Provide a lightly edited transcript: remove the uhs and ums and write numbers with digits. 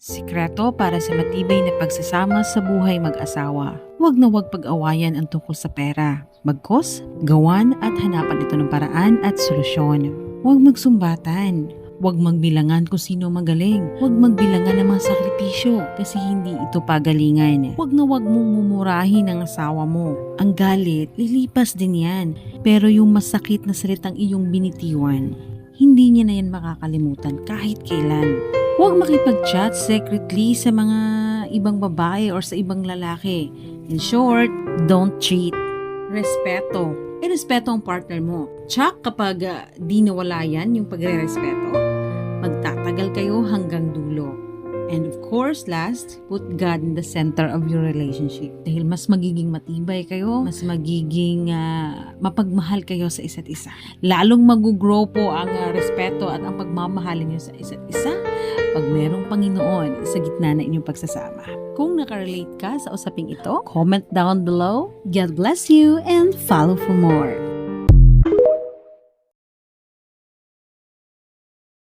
Sikreto para sa matibay na pagsasama sa buhay mag-asawa. Huwag na huwag pag-awayan ang tungkol sa pera. Bagkus, gawan at hanapan ito ng paraan at solusyon. Huwag magsumbatan. Huwag magbilangan kung sino magaling. Huwag magbilangan ng mga sakripisyo kasi hindi ito pagalingan. Huwag na huwag mong mumurahin ang asawa mo. Ang galit, lilipas din yan. Pero yung masakit na salitang iyong binitiwan, hindi niya na yan makakalimutan kahit kailan. Huwag makipag-chat secretly sa mga ibang babae or sa ibang lalaki. In short, don't cheat. Respeto. Irespeto ang partner mo. Tsak kapag di nawala yan yung pagre-respeto, magtatagal kayo hanggang dulo. And of course, last, put God in the center of your relationship. Dahil mas magiging matibay kayo, mas magiging mapagmahal kayo sa isa't isa. Lalong mag-grow po ang respeto at ang pagmamahalin niyo sa isa't isa pag merong Panginoon sa gitna na inyong pagsasama. Kung nakarelate ka sa usaping ito, comment down below. God bless you and follow for more.